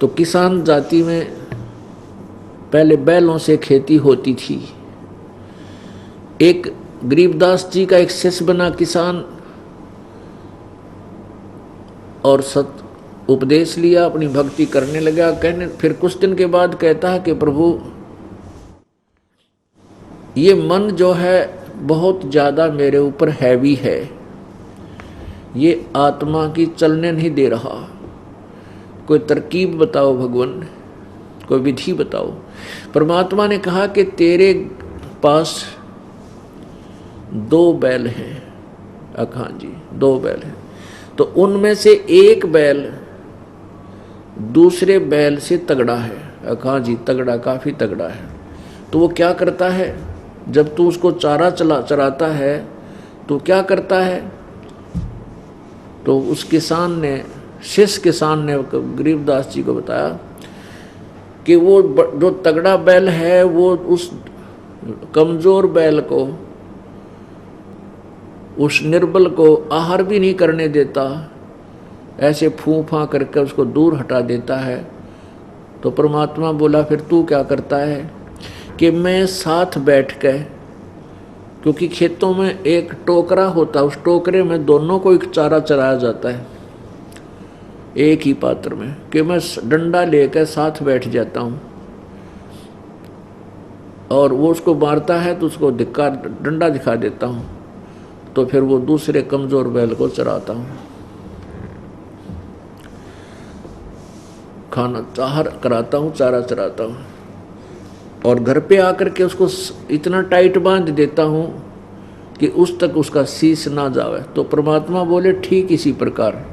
तो किसान जाति में पहले बैलों से खेती होती थी। एक गरीबदास जी का एक शिष्य बना किसान और सत उपदेश लिया, अपनी भक्ति करने लगा। कहने फिर कुछ दिन के बाद कहता है कि प्रभु ये मन जो है बहुत ज़्यादा मेरे ऊपर हैवी है, ये आत्मा की चलने नहीं दे रहा, कोई तरकीब बताओ भगवान, कोई विधि बताओ। परमात्मा ने कहा कि तेरे पास 2 बैल हैं। हाँ जी 2 बैल हैं, तो उनमें से एक बैल दूसरे बैल से तगड़ा है। हाँ जी तगड़ा, काफ़ी तगड़ा है। तो वो क्या करता है, जब तू उसको चारा चराता है तो क्या करता है, तो उस किसान ने, शिष्य किसान ने गरीबदास जी को बताया कि वो जो तगड़ा बैल है वो उस कमज़ोर बैल को, उस निर्बल को आहार भी नहीं करने देता, ऐसे फूंफा करके उसको दूर हटा देता है। तो परमात्मा बोला फिर तू क्या करता है, कि मैं साथ बैठ के, क्योंकि खेतों में एक टोकरा होता है, उस टोकरे में दोनों को एक चारा चराया जाता है एक ही पात्र में, कि मैं डंडा लेकर साथ बैठ जाता हूँ और वो उसको मारता है तो उसको डंडा दिखा देता हूँ, तो फिर वो दूसरे कमज़ोर बैल को चराता हूँ, खाना आहार कराता हूँ, चारा चराता हूँ, और घर पे आकर के उसको इतना टाइट बांध देता हूँ कि उस तक उसका शीश ना जावे। तो परमात्मा बोले ठीक इसी प्रकार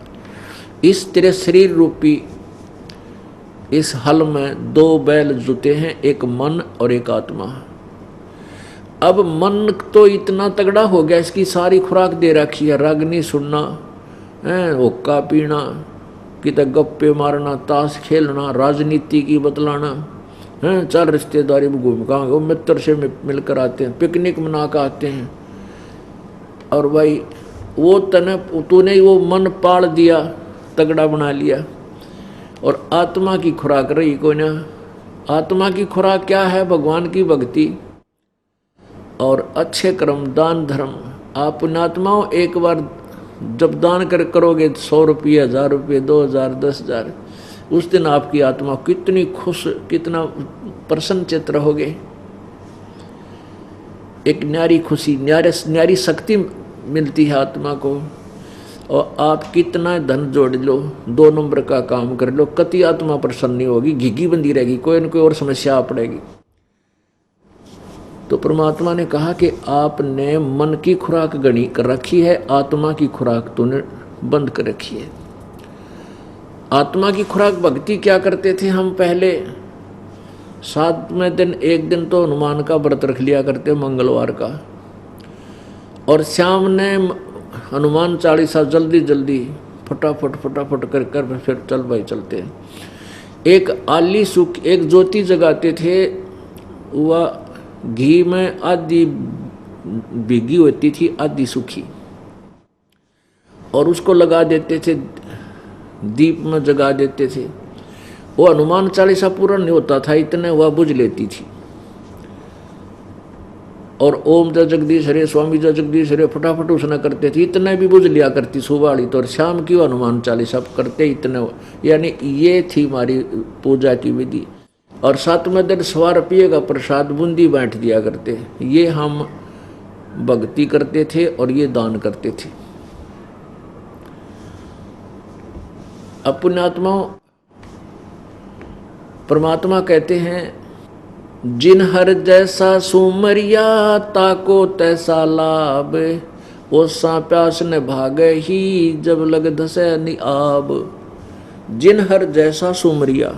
इस तेरे शरीर रूपी इस हल में 2 बैल जुते हैं, एक मन और एक आत्मा। अब मन तो इतना तगड़ा हो गया, इसकी सारी खुराक दे रखी है, रागनी सुनना है, हुक्का पीना, कितने गप्पे मारना, ताश खेलना, राजनीति की बतलाना हैं, चल रिश्तेदारी में घूम का, वो मित्र से मिलकर आते हैं, पिकनिक मना कर आते हैं। और भाई वो तूने वो मन पाल दिया, तगड़ा बना लिया, और आत्मा की खुराक रही कोई ना। आत्मा की खुराक क्या है, भगवान की भक्ति और अच्छे कर्म, दान धर्म। आप पुण्यात्माओं एक बार जब दान करोगे 100 रुपये, 1000 रुपये, 2000, 10,000, उस दिन आपकी आत्मा कितनी खुश, कितना प्रसन्न चित्त रहोगे। एक न्यारी खुशी, न्यारी शक्ति मिलती है आत्मा को। और आप कितना धन जोड़ लो, 2 नंबर का काम कर लो, कति आत्मा प्रसन्न नहीं होगी, घिघी बंदी रहेगी, कोई न कोई और समस्या आ पड़ेगी। तो परमात्मा ने कहा कि आपने मन की खुराक गणी कर रखी है, आत्मा की खुराक तूने बंद कर रखी है। आत्मा की खुराक भक्ति क्या करते थे हम पहले, 7वें दिन एक दिन तो हनुमान का व्रत रख लिया करते, मंगलवार का, और शाम ने हनुमान चालीसा जल्दी जल्दी फटाफट कर फिर चल भाई चलते। एक आली सूख, एक ज्योति जगाते थे, वह घी में आधी भीगी होती थी, आधी सूखी, और उसको लगा देते थे, दीप में जगा देते थे। वो हनुमान चालीसा पूरा नहीं होता था, इतने वह बुझ लेती थी। और ओम जय जगदीश हरे, स्वामी जय जगदीश हरे फटाफट उसने करते थे, इतने भी बुझ लिया करती सुबह वाली। तो और शाम की हनुमान चालीसा करते इतने, यानी ये थी हमारी पूजा की विधि। और 7वें दिन 100 रुपये का प्रसाद बूंदी बांट दिया करते। ये हम भक्ति करते थे और ये दान करते थे। अब पुण्यात्माओं, परमात्मा कहते हैं जिन हर जैसा सुमरिया ताको तैसा लाभ, ओसा प्यास न भागे ही जब लग धसे निआब। जिन हर जैसा सुमरिया,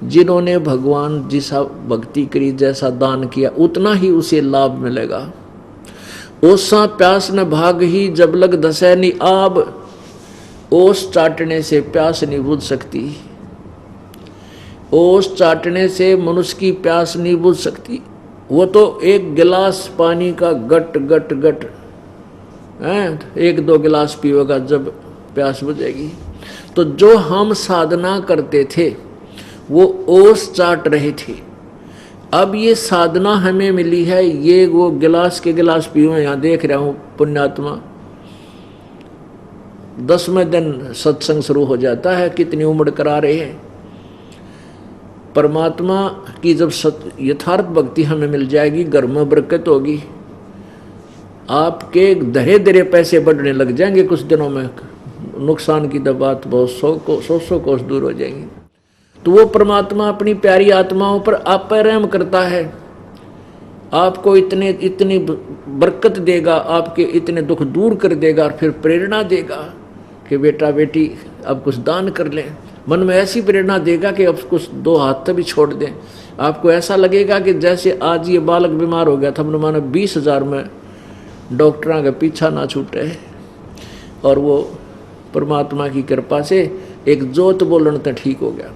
जिन्होंने भगवान जैसा भक्ति करी, जैसा दान किया, उतना ही उसे लाभ मिलेगा। ओसा प्यास न भाग ही जब लग धसे निआब। ओस चाटने से प्यास नहीं बुझ सकती, ओस चाटने से मनुष्य की प्यास नहीं बुझ सकती। वो तो एक गिलास पानी का गट गट गट 1-2 गिलास पिएगा जब प्यास बुझेगी। तो जो हम साधना करते थे वो ओस चाट रहे थे। अब ये साधना हमें मिली है, ये वो गिलास के गिलास पीओ। यहाँ देख रहा हूँ पुण्यात्मा 10वें दिन सत्संग शुरू हो जाता है, कितनी उमड़ करा रहे हैं। परमात्मा की जब यथार्थ भक्ति हमें मिल जाएगी, घर में बरकत होगी, आपके धरे धरे पैसे बढ़ने लग जाएंगे, कुछ दिनों में नुकसान की बात बहुत 100 कोस दूर हो जाएंगी। तो वो परमात्मा अपनी प्यारी आत्माओं पर आप पर रहम करता है, आपको इतनी बरकत देगा, आपके इतने दुख दूर कर देगा, और फिर प्रेरणा देगा कि बेटा बेटी अब कुछ दान कर लें। मन में ऐसी प्रेरणा देगा कि अब कुछ 2 हाथ भी छोड़ दें। आपको ऐसा लगेगा कि जैसे आज ये बालक बीमार हो गया था, हमने माना 20,000 में डॉक्टरों का पीछा ना छूटे, और वो परमात्मा की कृपा से एक जोत बोलन तो ठीक हो गया।